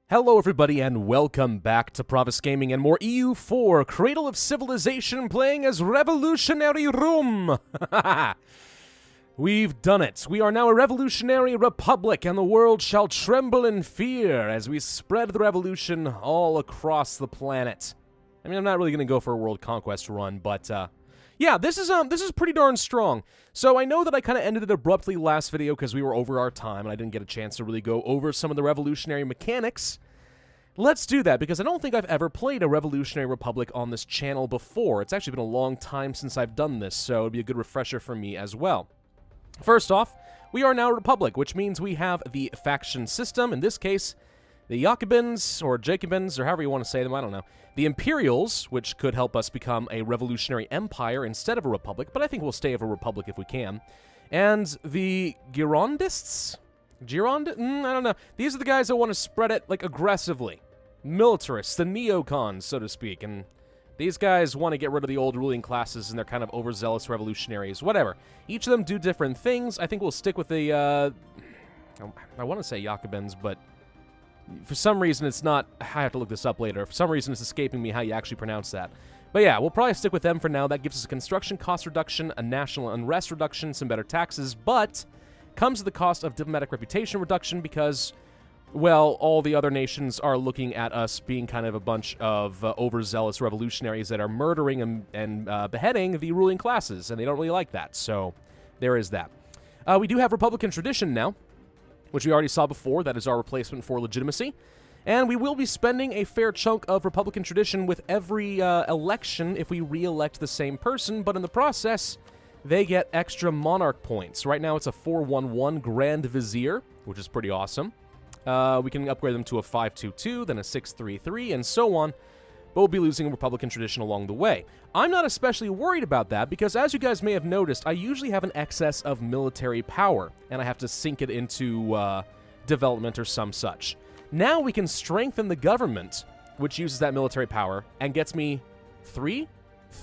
Hello everybody and welcome back to Pravus Gaming and more EU4 Cradle of Civilization playing as Revolutionary Rome. We've done it. We are now a revolutionary republic and the world shall tremble in fear as we spread the revolution all across the planet. I mean, I'm not really going to go for a world conquest run, but yeah, this is pretty darn strong. So I know that I kind of ended it abruptly last video because we were over our time and I didn't get a chance to really go over some of the revolutionary mechanics. Let's do that because I don't think I've ever played a Revolutionary Republic on this channel before. It's actually been a long time since I've done this, so it'd be a good refresher for me as well. First off, we are now a republic, which means we have the faction system. In this case, the Jacobins, or Jacobins, or however you want to say them, I don't know. The Imperials, which could help us become a revolutionary empire instead of a republic, but I think we'll stay as a republic if we can. And the Girondists? I don't know. These are the guys that want to spread it, like, aggressively. Militarists, the neocons, so to speak. And these guys want to get rid of the old ruling classes and they're kind of overzealous revolutionaries. Whatever. Each of them do different things. I think we'll stick with the, I want to say Jacobins, but for some reason it's not. I have to look this up later. For some reason it's escaping me how you actually pronounce that. But yeah, we'll probably stick with them for now. That gives us a construction cost reduction, a national unrest reduction, some better taxes, but comes at the cost of diplomatic reputation reduction because, well, all the other nations are looking at us being kind of a bunch of overzealous revolutionaries that are murdering and beheading the ruling classes, and they don't really like that. So there is that. We do have Republican tradition now, which we already saw before. That is our replacement for legitimacy. And we will be spending a fair chunk of Republican tradition with every election if we re-elect the same person, but in the process, they get extra monarch points. Right now, it's a 411 Grand Vizier, which is pretty awesome. We can upgrade them to a 522, then a 633, and so on, but we'll be losing Republican tradition along the way. I'm not especially worried about that because, as you guys may have noticed, I usually have an excess of military power, and I have to sink it into development or some such. Now we can strengthen the government, which uses that military power, and gets me three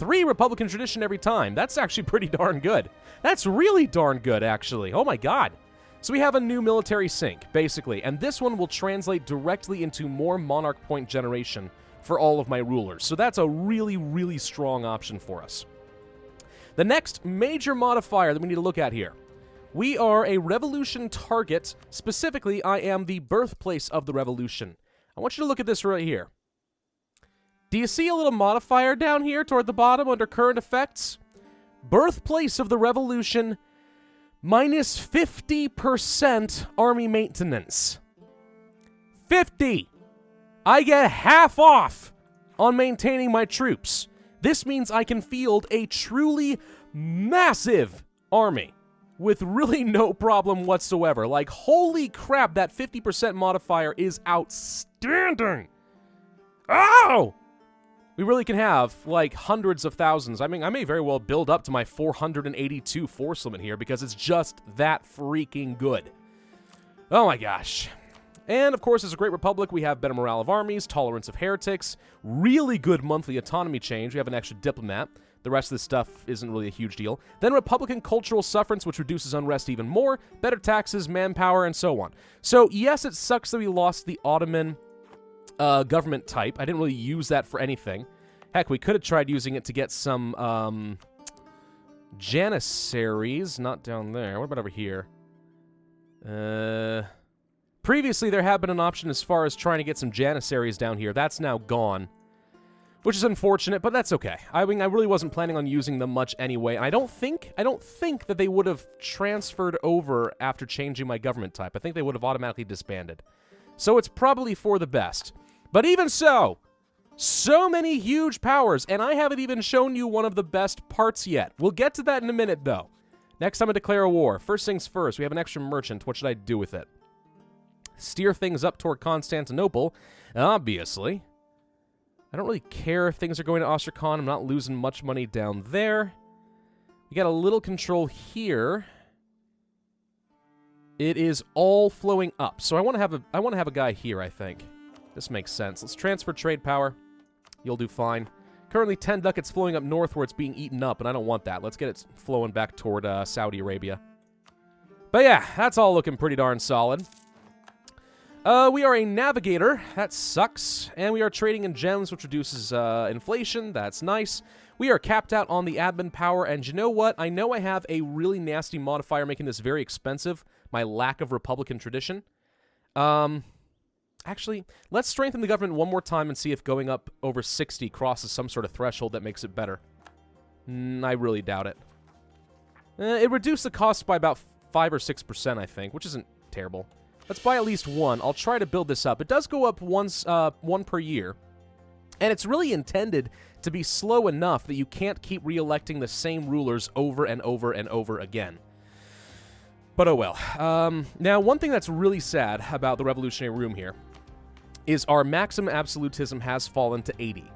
Republican tradition every time. That's actually pretty darn good. That's really darn good, actually. Oh my god. So we have a new military sink, basically, and this one will translate directly into more monarch point generation for all of my rulers. So that's a really, really strong option for us. The next major modifier that we need to look at here. We are a revolution target. Specifically, I am the birthplace of the revolution. I want you to look at this right here. Do you see a little modifier down here toward the bottom under current effects? Birthplace of the revolution, minus 50% army maintenance. 50! I get half off on maintaining my troops. This means I can field a truly massive army with really no problem whatsoever. Like, holy crap, that 50% modifier is outstanding! Oh! We really can have, like, hundreds of thousands. I mean, I may very well build up to my 482 force limit here because it's just that freaking good. Oh my gosh. And, of course, as a great republic, we have better morale of armies, tolerance of heretics, really good monthly autonomy change. We have an extra diplomat. The rest of this stuff isn't really a huge deal. Then Republican cultural sufferance, which reduces unrest even more, better taxes, manpower, and so on. So, yes, it sucks that we lost the Ottoman government type. I didn't really use that for anything. Heck, we could have tried using it to get some Janissaries. Not down there. What about over here? Previously, there had been an option as far as trying to get some Janissaries down here. That's now gone, which is unfortunate, but that's okay. I mean, I really wasn't planning on using them much anyway. I don't think that they would have transferred over after changing my government type. I think they would have automatically disbanded. So it's probably for the best. But even so many huge powers, and I haven't even shown you one of the best parts yet. We'll get to that in a minute, though. Next time I declare a war. First things first, we have an extra merchant. What should I do with it? Steer things up toward Constantinople, obviously. I don't really care if things are going to Astrakhan. I'm not losing much money down there. We got a little control here. It is all flowing up. So I want to have a guy here, I think. This makes sense. Let's transfer trade power. You'll do fine. Currently 10 ducats flowing up north where it's being eaten up, and I don't want that. Let's get it flowing back toward Saudi Arabia. But yeah, that's all looking pretty darn solid. We are a navigator. That sucks. And we are trading in gems, which reduces inflation. That's nice. We are capped out on the admin power. And you know what? I know I have a really nasty modifier making this very expensive. My lack of Republican tradition. Actually, let's strengthen the government one more time and see if going up over 60 crosses some sort of threshold that makes it better. I really doubt it. It reduced the cost by about 5 or 6%, I think, which isn't terrible. Let's buy at least one. I'll try to build this up. It does go up one per year, and it's really intended to be slow enough that you can't keep re-electing the same rulers over and over and over again. But oh well. Now, one thing that's really sad about the revolutionary room here is our maximum absolutism has fallen to 80.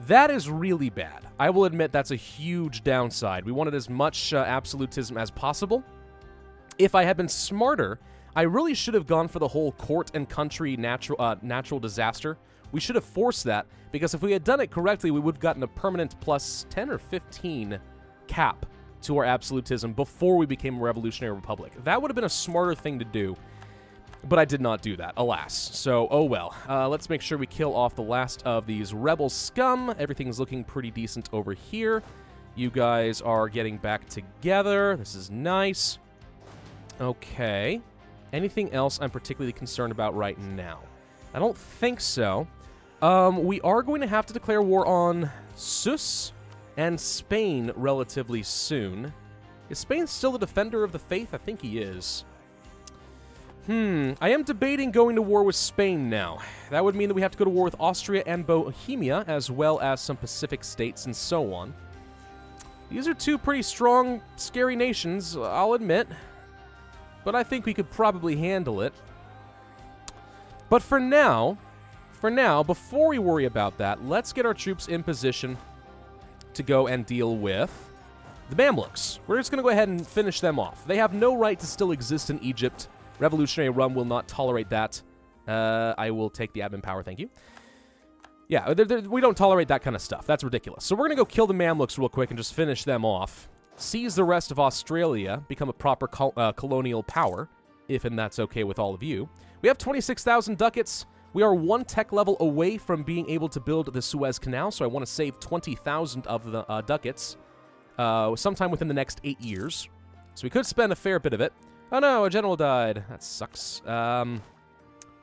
That is really bad. I will admit that's a huge downside. We wanted as much absolutism as possible. If I had been smarter, I really should have gone for the whole court and country natural disaster. We should have forced that, because if we had done it correctly, we would have gotten a permanent plus 10 or 15 cap to our absolutism before we became a revolutionary republic. That would have been a smarter thing to do, but I did not do that, alas. So, oh well. Let's make sure we kill off the last of these rebel scum. Everything's looking pretty decent over here. You guys are getting back together. This is nice. Okay. Anything else I'm particularly concerned about right now? I don't think so. We are going to have to declare war on Sus and Spain relatively soon. Is Spain still the defender of the faith? I think he is. I am debating going to war with Spain now. That would mean that we have to go to war with Austria and Bohemia, as well as some Pacific states and so on. These are two pretty strong, scary nations, I'll admit. But I think we could probably handle it. But for now, before we worry about that, let's get our troops in position to go and deal with the Mamluks. We're just going to go ahead and finish them off. They have no right to still exist in Egypt. Revolutionary Rum will not tolerate that. I will take the admin power, thank you. Yeah, we don't tolerate that kind of stuff. That's ridiculous. So we're going to go kill the Mamluks real quick and just finish them off. Seize the rest of Australia, become a proper colonial power, if and that's okay with all of you. We have 26,000 ducats. We are one tech level away from being able to build the Suez Canal, so I want to save 20,000 of the ducats sometime within the next 8 years. So we could spend a fair bit of it. Oh no, a general died. That sucks. 5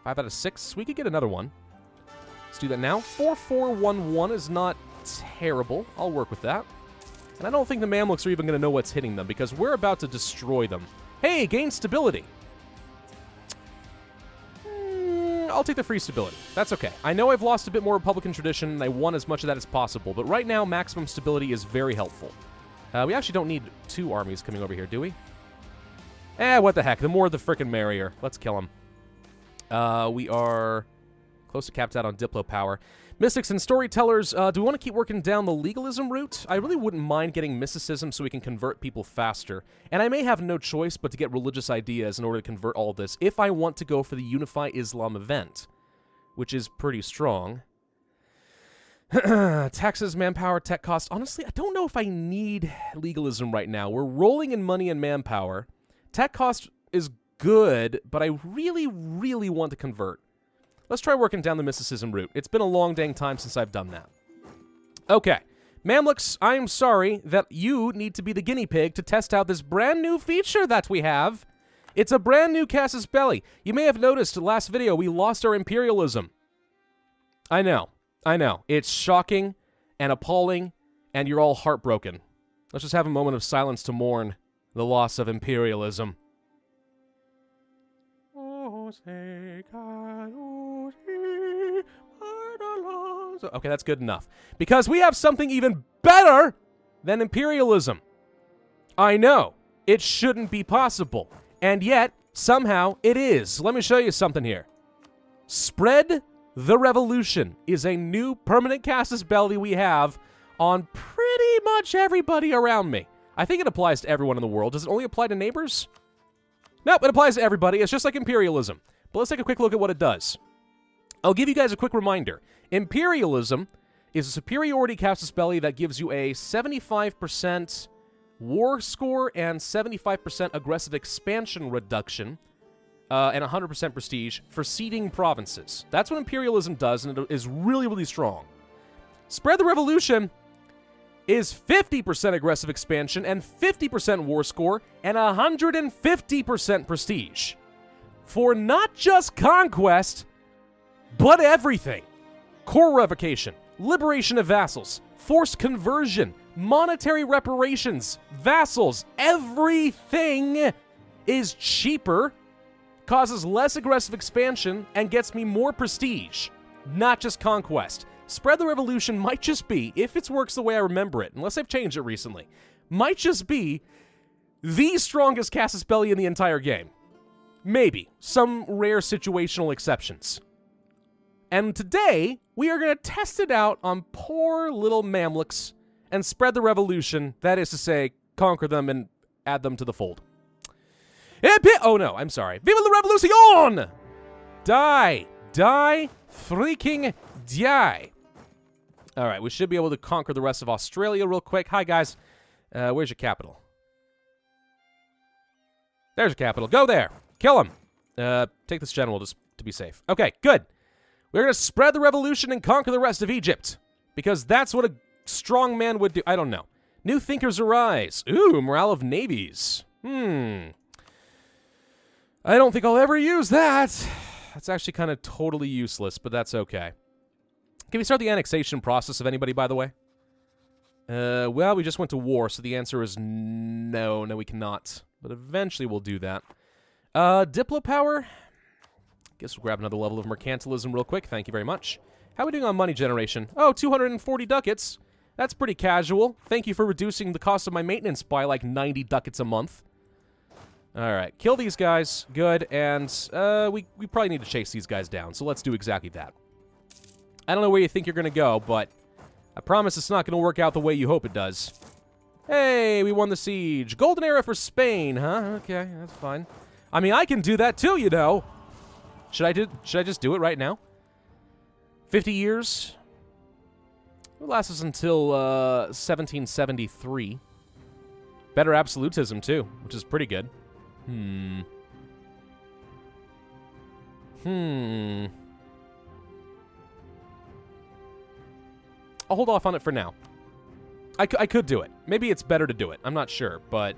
out of 6. We could get another one. Let's do that now. 4411 is not terrible. I'll work with that. And I don't think the Mamluks are even going to know what's hitting them, because we're about to destroy them. Hey, gain stability. I'll take the free stability. That's okay. I know I've lost a bit more Republican tradition, and I want as much of that as possible, but right now, maximum stability is very helpful. We actually don't need 2 armies coming over here, do we? What the heck. The more the frickin' merrier. Let's kill him. We are close to capped out on Diplo power. Mystics and storytellers, do we want to keep working down the legalism route? I really wouldn't mind getting mysticism so we can convert people faster. And I may have no choice but to get religious ideas in order to convert all of this if I want to go for the Unify Islam event, which is pretty strong. Taxes, manpower, tech cost. Honestly, I don't know if I need legalism right now. We're rolling in money and manpower. Tech cost is good, but I really, really want to convert. Let's try working down the mysticism route. It's been a long dang time since I've done that. Okay. Mamluks, I'm sorry that you need to be the guinea pig to test out this brand new feature that we have. It's a brand new casus belli. You may have noticed last video we lost our imperialism. I know. It's shocking and appalling, and you're all heartbroken. Let's just have a moment of silence to mourn the loss of imperialism. Okay, that's good enough. Because we have something even better than imperialism. I know, it shouldn't be possible. And yet, somehow, it is. Let me show you something here. Spread the Revolution is a new permanent casus belli we have on pretty much everybody around me. I think it applies to everyone in the world. Does it only apply to neighbors? Nope, it applies to everybody. It's just like imperialism. But let's take a quick look at what it does. I'll give you guys a quick reminder. Imperialism is a superiority casus belli that gives you a 75% war score and 75% aggressive expansion reduction and 100% prestige for ceding provinces. That's what imperialism does, and it is really, really strong. Spread the Revolution is 50% aggressive expansion and 50% war score and 150% prestige. For not just conquest, but everything. Core revocation, liberation of vassals, forced conversion, monetary reparations, vassals, everything is cheaper, causes less aggressive expansion, and gets me more prestige. Not just conquest. Spread the Revolution might just be, if it works the way I remember it, unless I've changed it recently, might just be the strongest casus belli in the entire game. Maybe. Some rare situational exceptions. And today, we are going to test it out on poor little Mamluks and spread the revolution, that is to say, conquer them and add them to the fold. Oh no, I'm sorry. Viva la Revolution! Die! Die! Freaking die! Alright, we should be able to conquer the rest of Australia real quick. Hi, guys. Where's your capital? There's your capital. Go there! Kill him! Take this general just to be safe. Okay, good. We're going to spread the revolution and conquer the rest of Egypt. Because that's what a strong man would do. I don't know. New thinkers arise. Ooh, morale of navies. I don't think I'll ever use that. That's actually kind of totally useless, but that's okay. Can we start the annexation process of anybody, by the way? Well, we just went to war, so the answer is no. No, we cannot. But eventually we'll do that. Diplopower? Guess we'll grab another level of mercantilism real quick. Thank you very much. How are we doing on money generation? Oh, 240 ducats. That's pretty casual. Thank you for reducing the cost of my maintenance by like 90 ducats a month. Alright, kill these guys. Good, and we probably need to chase these guys down, so let's do exactly that. I don't know where you think you're going to go, but I promise it's not going to work out the way you hope it does. Hey, we won the siege. Golden era for Spain, huh? Okay, that's fine. I mean, I can do that too, you know. Should I just do it right now? 50 years? It lasts us until 1773. Better absolutism, too, which is pretty good. I'll hold off on it for now. I could do it. Maybe it's better to do it. I'm not sure, but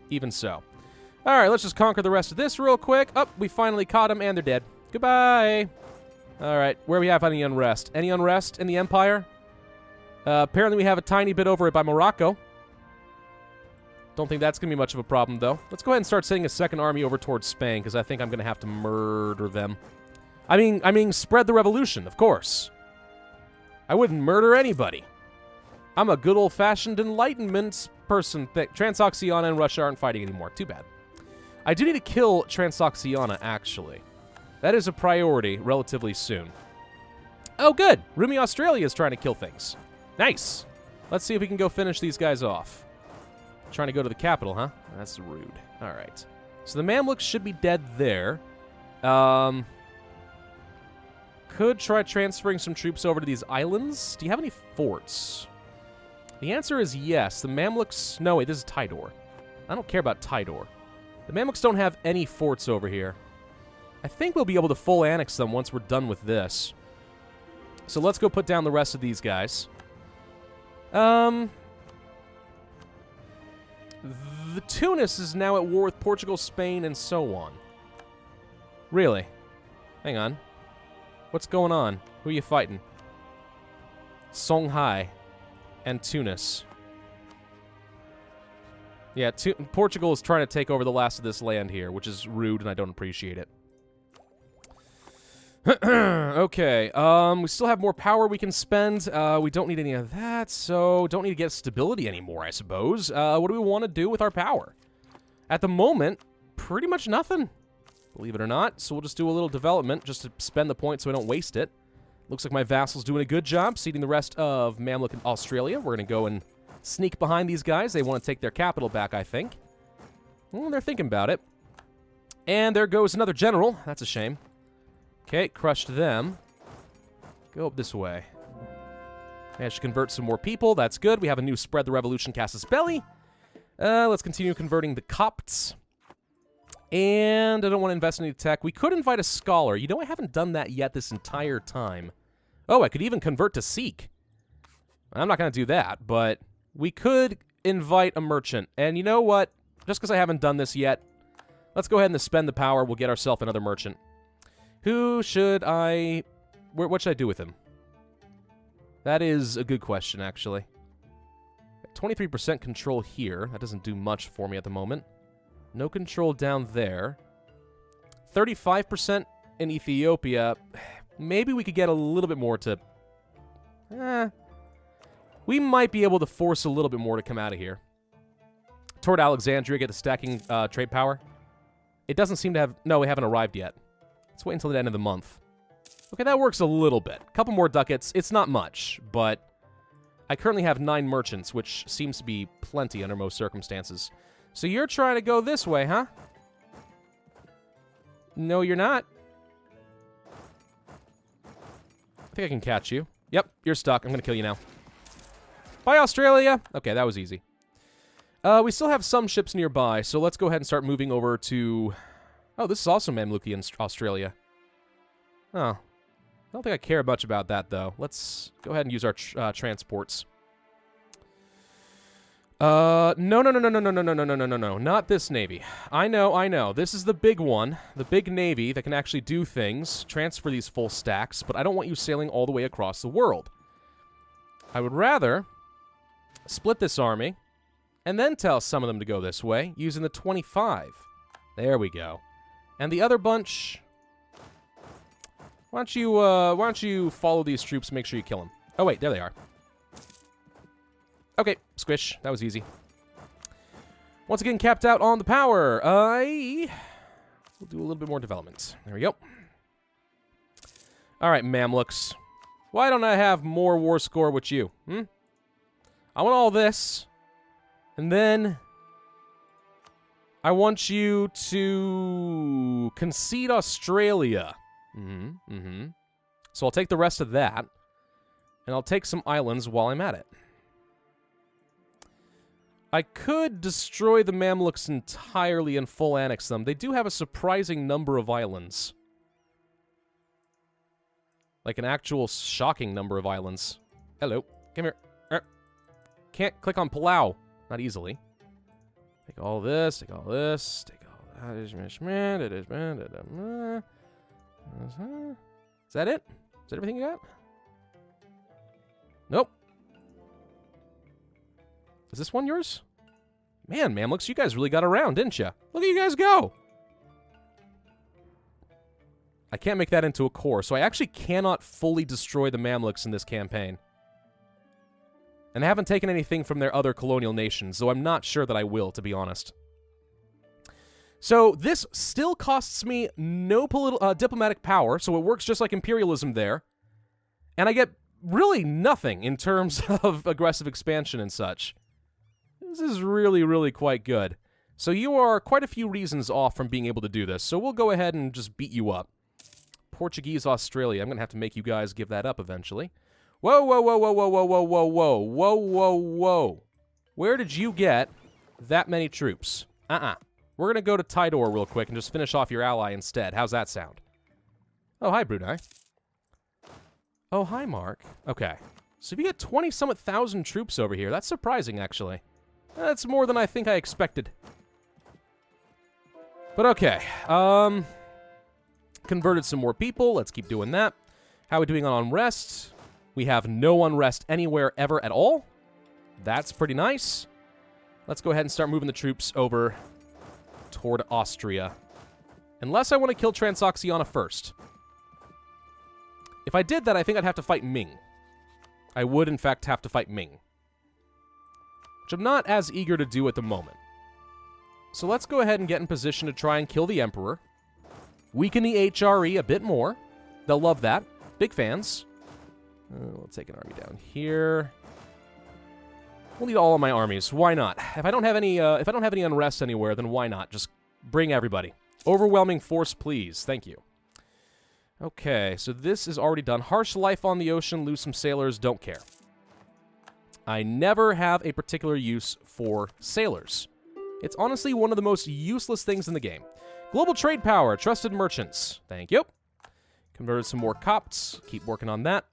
even so. All right, let's just conquer the rest of this real quick. Oh, we finally caught them, and they're dead. Goodbye. All right, where we have any unrest? Any unrest in the Empire? Apparently we have a tiny bit over it by Morocco. Don't think that's going to be much of a problem, though. Let's go ahead and start sending a second army over towards Spain, because I think I'm going to have to murder them. I mean, spread the revolution, of course. I wouldn't murder anybody. I'm a good old-fashioned Enlightenment person. Transoxiana and Russia aren't fighting anymore. Too bad. I do need to kill Transoxiana, actually. That is a priority relatively soon. Oh, good. Rumi Australia is trying to kill things. Nice. Let's see if we can go finish these guys off. Trying to go to the capital, huh? That's rude. All right. So the Mamluks should be dead there. Could try transferring some troops over to these islands. Do you have any forts? The answer is yes. The Mamluks... No, wait, this is Tidor. I don't care about Tidor. The Mamluks don't have any forts over here. I think we'll be able to full annex them once we're done with this. So let's go put down the rest of these guys. The Tunis is now at war with Portugal, Spain, and so on. Really? Hang on. What's going on? Who are you fighting? Songhai and Tunis. Yeah, Portugal is trying to take over the last of this land here, which is rude, and I don't appreciate it. Okay, we still have more power we can spend. We don't need any of that, so don't need to get stability anymore, I suppose. What do we want to do with our power? At the moment, pretty much nothing, believe it or not. So we'll just do a little development just to spend the point so we don't waste it. Looks like my vassal's doing a good job ceding the rest of Mamluk and Australia. We're going to go and sneak behind these guys. They want to take their capital back, I think. Well, they're thinking about it. And there goes another general. That's a shame. Okay, crushed them. Go up this way. Managed to convert some more people. That's good. We have a new Spread the Revolution casus belli. Let's continue converting the Copts. And I don't want to invest in any tech. We could invite a scholar. You know, I haven't done that yet this entire time. Oh, I could even convert to Sikh. I'm not going to do that, but we could invite a merchant. And you know what? Just because I haven't done this yet, let's go ahead and spend the power. We'll get ourselves another merchant. Who should I... What should I do with him? That is a good question, actually. 23% control here. That doesn't do much for me at the moment. No control down there. 35% in Ethiopia. Maybe we could get a little bit more to... We might be able to force a little bit more to come out of here. Toward Alexandria, get the stacking trade power. It doesn't seem to have... No, we haven't arrived yet. Let's wait until the end of the month. Okay, that works a little bit. A couple more ducats. It's not much, but... I currently have 9 merchants, which seems to be plenty under most circumstances. So you're trying to go this way, huh? No, you're not. I think I can catch you. Yep, you're stuck. I'm going to kill you now. Bye, Australia. Okay, that was easy. We still have some ships nearby, so let's go ahead and start moving over to... Oh, this is also Mamlukian Australia. Oh. I don't think I care much about that, though. Let's go ahead and use our transports. No, not this navy. I know. This is the big one. The big navy that can actually do things, transfer these full stacks, but I don't want you sailing all the way across the world. I would rather split this army and then tell some of them to go this way using the 25. There we go. And the other bunch... Why don't you follow these troops and make sure you kill them? Oh, wait, there they are. Okay, squish. That was easy. Once again, capped out on the power. We'll do a little bit more development. There we go. All right, Mamluks. Why don't I have more war score with you? I want all this. And then... I want you to concede Australia. So I'll take the rest of that, and I'll take some islands while I'm at it. I could destroy the Mamluks entirely and full annex them. They do have a surprising number of islands. Like an actual shocking number of islands. Hello. Come here. Can't click on Palau. Not easily. Take all this, take all this, take all that. Is that it? Is that everything you got? Nope. Is this one yours? Man, Mamluks, you guys really got around, didn't you? Look at you guys go! I can't make that into a core, so I actually cannot fully destroy the Mamluks in this campaign. And I haven't taken anything from their other colonial nations, so I'm not sure that I will, to be honest. So this still costs me no diplomatic power, so it works just like imperialism there. And I get really nothing in terms of aggressive expansion and such. This is really, really quite good. So you are quite a few reasons off from being able to do this, so we'll go ahead and just beat you up. Portuguese Australia. I'm going to have to make you guys give that up eventually. Whoa, whoa, whoa, whoa, whoa, whoa, whoa, whoa, whoa, whoa, whoa, whoa. Where did you get that many troops? We're going to go to Tidor real quick and just finish off your ally instead. How's that sound? Oh, hi, Brunei. Oh, hi, Mark. Okay. So if you get 20-something thousand troops over here, that's surprising, actually. That's more than I think I expected. But okay. Converted some more people. Let's keep doing that. How are we doing on unrest? We have no unrest anywhere ever at all. That's pretty nice. Let's go ahead and start moving the troops over toward Austria. Unless I want to kill Transoxiana first. If I did that, I think I'd have to fight Ming. I would, in fact, have to fight Ming. Which I'm not as eager to do at the moment. So let's go ahead and get in position to try and kill the Emperor. Weaken the HRE a bit more. They'll love that. Big fans. Let's take an army down here. We'll need all of my armies. Why not? If I don't have any unrest anywhere, then why not? Just bring everybody. Overwhelming force, please. Thank you. Okay, so this is already done. Harsh life on the ocean. Lose some sailors. Don't care. I never have a particular use for sailors. It's honestly one of the most useless things in the game. Global trade power, trusted merchants. Thank you. Converted some more Copts. Keep working on that.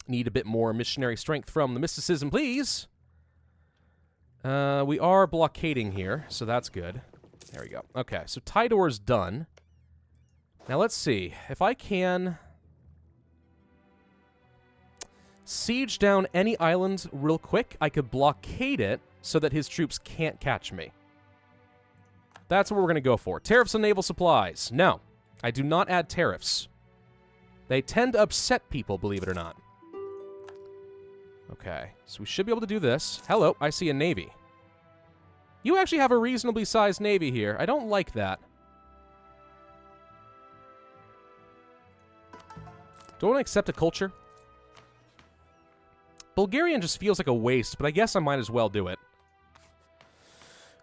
Need a bit more missionary strength from the mysticism, please. We are blockading here, so that's good. There we go. Okay, so Tidor's done. Now let's see. If I can siege down any island real quick, I could blockade it so that his troops can't catch me. That's what we're going to go for. Tariffs on naval supplies. No, I do not add tariffs. They tend to upset people, believe it or not. Okay, so we should be able to do this. Hello, I see a navy. You actually have a reasonably sized navy here. I don't like that. Do I want to accept a culture? Bulgarian just feels like a waste, but I guess I might as well do it.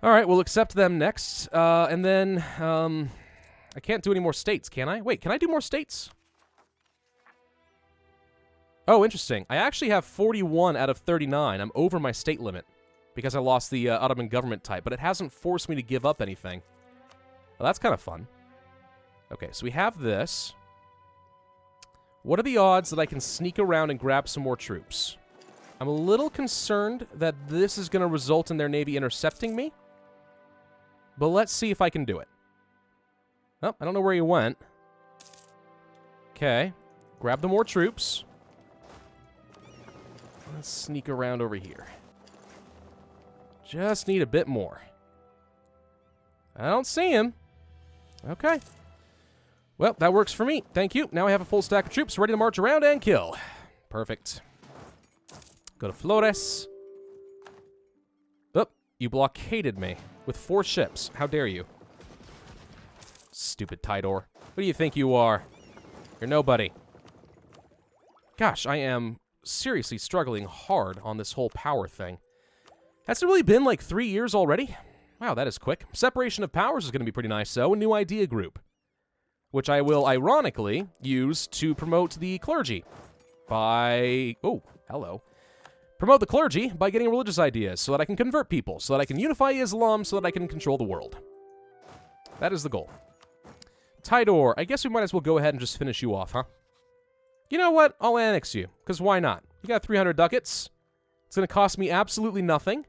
Alright, we'll accept them next. And then, I can't do any more states, can I? Wait, can I do more states? Oh, interesting. I actually have 41 out of 39. I'm over my state limit because I lost the Ottoman government type, but it hasn't forced me to give up anything. Well, that's kind of fun. Okay, so we have this. What are the odds that I can sneak around and grab some more troops? I'm a little concerned that this is going to result in their navy intercepting me, but let's see if I can do it. Oh, I don't know where he went. Okay, grab the more troops. Let's sneak around over here. Just need a bit more. I don't see him. Okay. Well, that works for me. Thank you. Now I have a full stack of troops ready to march around and kill. Perfect. Go to Flores. Oh, you blockaded me with 4 ships. How dare you? Stupid Tidor. Who do you think you are? You're nobody. Gosh, I am seriously struggling hard on this whole power thing. Has it really been like 3 years already? Wow, that is quick. Separation of powers is going to be pretty nice, though. A new idea group, which I will ironically use to promote the clergy by... Oh, hello. Promote the clergy by getting religious ideas so that I can convert people, so that I can unify Islam, so that I can control the world. That is the goal. Tidor, I guess we might as well go ahead and just finish you off, huh? You know what? I'll annex you, because why not? You got 300 ducats. It's going to cost me absolutely nothing.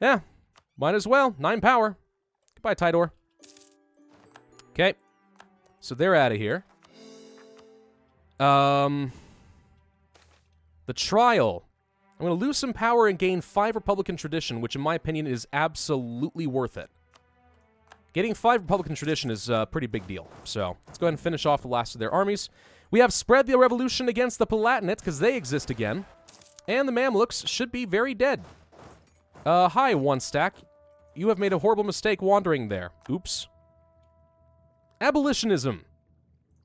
Yeah, might as well. 9 power. Goodbye, Tidor. Okay. So they're out of here. The trial. I'm going to lose some power and gain 5 Republican tradition, which in my opinion is absolutely worth it. Getting 5 Republican tradition is a pretty big deal. So let's go ahead and finish off the last of their armies. We have spread the revolution against the Palatinates, because they exist again. And the Mamluks should be very dead. Hi, 1 stack. You have made a horrible mistake wandering there. Oops. Abolitionism.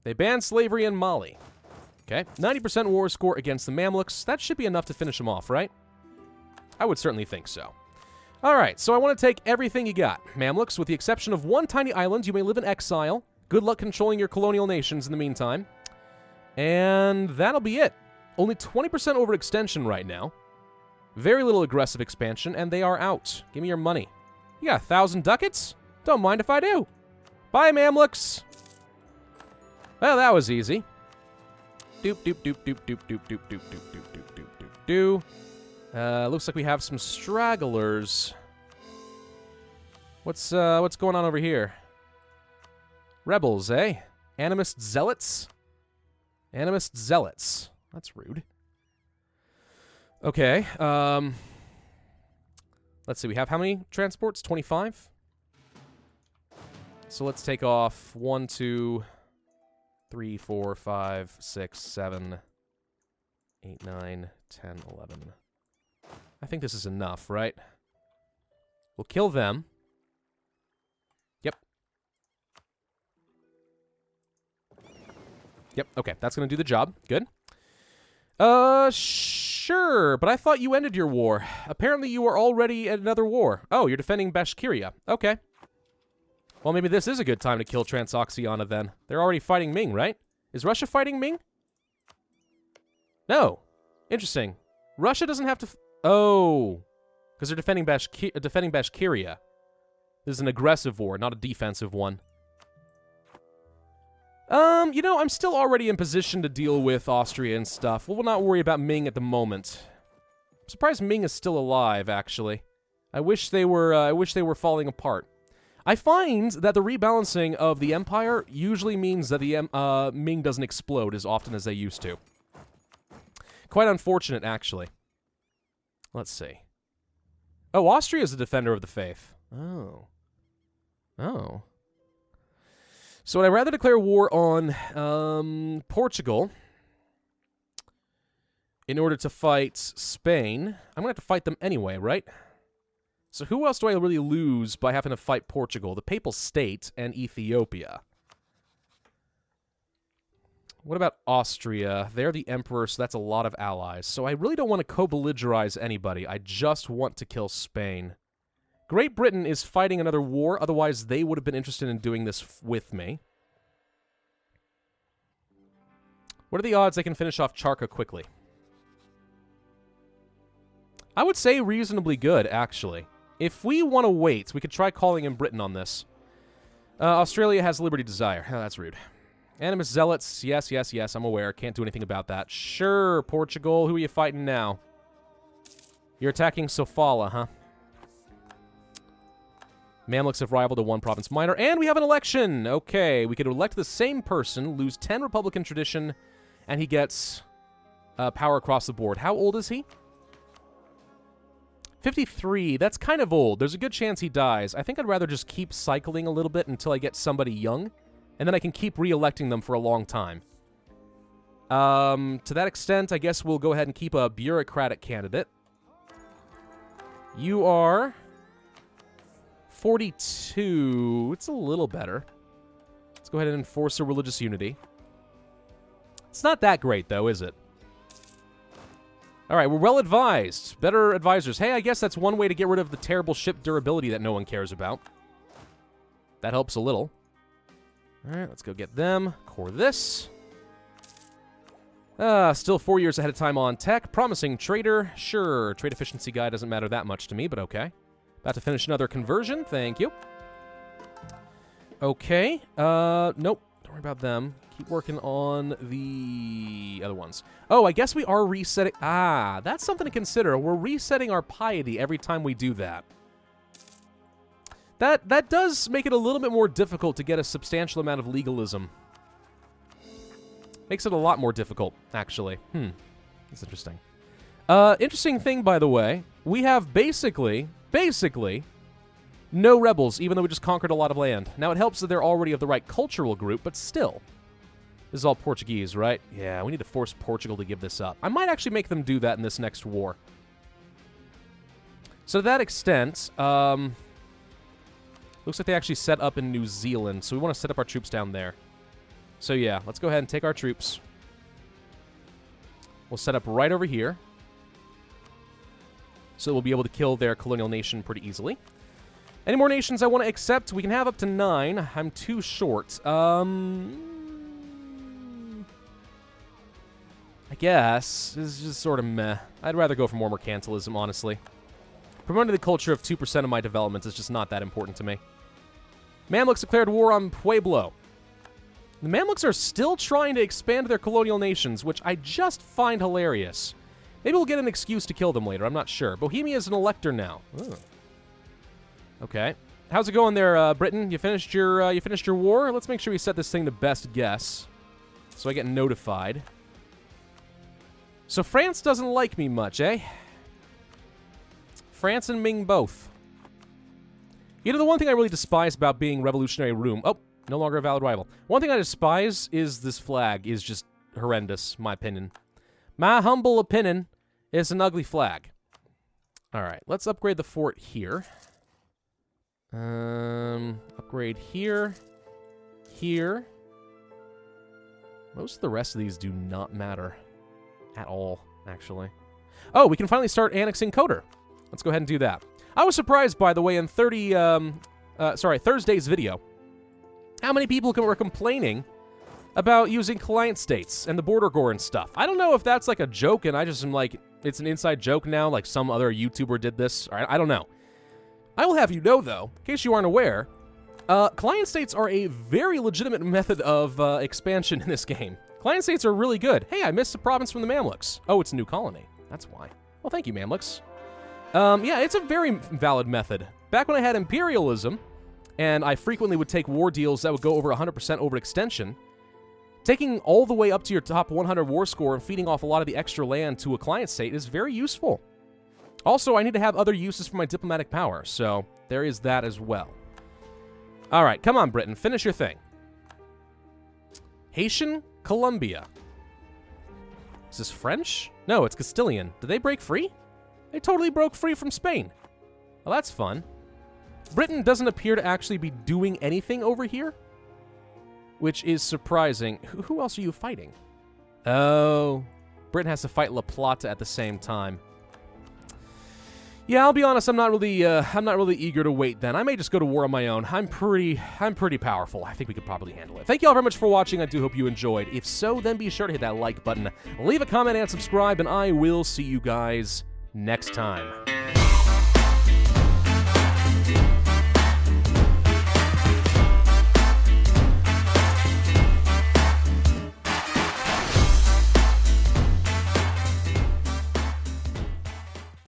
They banned slavery in Mali. Okay, 90% war score against the Mamluks. That should be enough to finish them off, right? I would certainly think so. Alright, so I want to take everything you got. Mamluks, with the exception of 1 tiny island, you may live in exile. Good luck controlling your colonial nations in the meantime. And that'll be it. Only 20% overextension right now. Very little aggressive expansion, and they are out. Give me your money. You got 1,000 ducats? Don't mind if I do. Bye, Mamluks. Well, that was easy. Doop, doop, doop, doop, doop, doop, doop, doop, doop, doop, doop, doop, doop. Looks like we have some stragglers. What's going on over here? Rebels, eh? Animist zealots? Animist zealots. That's rude. Okay, let's see, we have how many transports? 25? So let's take off 1, 2, 3, 4, 5, 6, 7, 8, 9, 10, 11. I think this is enough, right? We'll kill them. Yep. Yep, okay, that's gonna do the job. Good. Sure, but I thought you ended your war. Apparently you are already at another war. Oh, you're defending Bashkiria. Okay. Well, maybe this is a good time to kill Transoxiana then. They're already fighting Ming, right? Is Russia fighting Ming? No. Interesting. Russia doesn't have to... Oh. Because they're defending Bashkiria. This is an aggressive war, not a defensive one. You know, I'm still already in position to deal with Austria and stuff. We'll not worry about Ming at the moment. I'm surprised Ming is still alive, actually. I wish they were falling apart. I find that the rebalancing of the Empire usually means that the Ming doesn't explode as often as they used to. Quite unfortunate, actually. Let's see. Oh, Austria is a defender of the faith. Oh. Oh. So would I rather declare war on Portugal in order to fight Spain? I'm going to have to fight them anyway, right? So who else do I really lose by having to fight Portugal? The Papal State and Ethiopia. What about Austria? They're the emperor, so that's a lot of allies. So I really don't want to co-belligerize anybody. I just want to kill Spain. Great Britain is fighting another war, otherwise they would have been interested in doing this with me. What are the odds I can finish off Charka quickly? I would say reasonably good, actually. If we want to wait, we could try calling in Britain on this. Australia has Liberty Desire. Oh, that's rude. Animus Zealots, yes, yes, yes, I'm aware. Can't do anything about that. Sure, Portugal, who are you fighting now? You're attacking Sofala, huh? Mamluks have rivaled to one province minor, and we have an election! Okay, we could elect the same person, lose 10 Republican tradition, and he gets power across the board. How old is he? 53, that's kind of old. There's a good chance he dies. I think I'd rather just keep cycling a little bit until I get somebody young, and then I can keep re-electing them for a long time. To that extent, I guess we'll go ahead and keep a bureaucratic candidate. You are 42. It's a little better. Let's go ahead and enforce a religious unity. It's not that great, though, is it? All right, we're well-advised. Better advisors. Hey, I guess that's one way to get rid of the terrible ship durability that no one cares about. That helps a little. All right, let's go get them. Core this. Still 4 years ahead of time on tech. Promising trader. Sure, trade efficiency guy doesn't matter that much to me, but okay. About to finish another conversion. Thank you. Okay. Nope. Don't worry about them. Keep working on the other ones. Oh, I guess we are resetting. Ah, that's something to consider. We're resetting our piety every time we do that. That does make it a little bit more difficult to get a substantial amount of legalism. Makes it a lot more difficult, actually. That's interesting. Interesting thing, by the way, we have basically, no rebels, even though we just conquered a lot of land. Now, it helps that they're already of the right cultural group, but still. This is all Portuguese, right? Yeah, we need to force Portugal to give this up. I might actually make them do that in this next war. So to that extent, looks like they actually set up in New Zealand, so we want to set up our troops down there. So yeah, let's go ahead and take our troops. We'll set up right over here. So we'll be able to kill their colonial nation pretty easily. Any more nations I want to accept? We can have up to 9. I'm too short. I guess. This is just sort of meh. I'd rather go for more mercantilism, honestly. Promoting the culture of 2% of my development is just not that important to me. Mamluks declared war on Pueblo. The Mamluks are still trying to expand their colonial nations, which I just find hilarious. Maybe we'll get an excuse to kill them later, I'm not sure. Bohemia is an elector now. Ooh. Okay. How's it going there, Britain? You finished your war? Let's make sure we set this thing to best guess, so I get notified. So France doesn't like me much, eh? France and Ming both. You know, the one thing I really despise about being Revolutionary Room... Oh, no longer a valid rival. One thing I despise is this flag is just horrendous, my opinion. My humble opinion, it's an ugly flag. All right, let's upgrade the fort here. Upgrade here. Here. Most of the rest of these do not matter at all, actually. Oh, we can finally start annexing Coder. Let's go ahead and do that. I was surprised, by the way, in Thursday's video, how many people were complaining about using client states and the border gore and stuff. I don't know if that's like a joke and I just am like, it's an inside joke now, like some other YouTuber did this. Or I don't know. I will have you know, though, in case you aren't aware, client states are a very legitimate method of expansion in this game. Client states are really good. Hey, I missed a province from the Mamluks. Oh, it's a new colony. That's why. Well, thank you, Mamluks. Yeah, it's a very valid method. Back when I had imperialism, and I frequently would take war deals that would go over 100% overextension, taking all the way up to your top 100 war score and feeding off a lot of the extra land to a client state is very useful. Also, I need to have other uses for my diplomatic power, so there is that as well. All right, come on, Britain, finish your thing. Haitian Colombia. Is this French? No, it's Castilian. Did they break free? They totally broke free from Spain. Well, that's fun. Britain doesn't appear to actually be doing anything over here, which is surprising. Who else are you fighting? Oh, Britain has to fight La Plata at the same time. Yeah, I'll be honest, I'm not really eager to wait then. I may just go to war on my own. I'm pretty powerful. I think we could probably handle it. Thank you all very much for watching. I do hope you enjoyed. If so, then be sure to hit that like button, leave a comment and subscribe, and I will see you guys next time.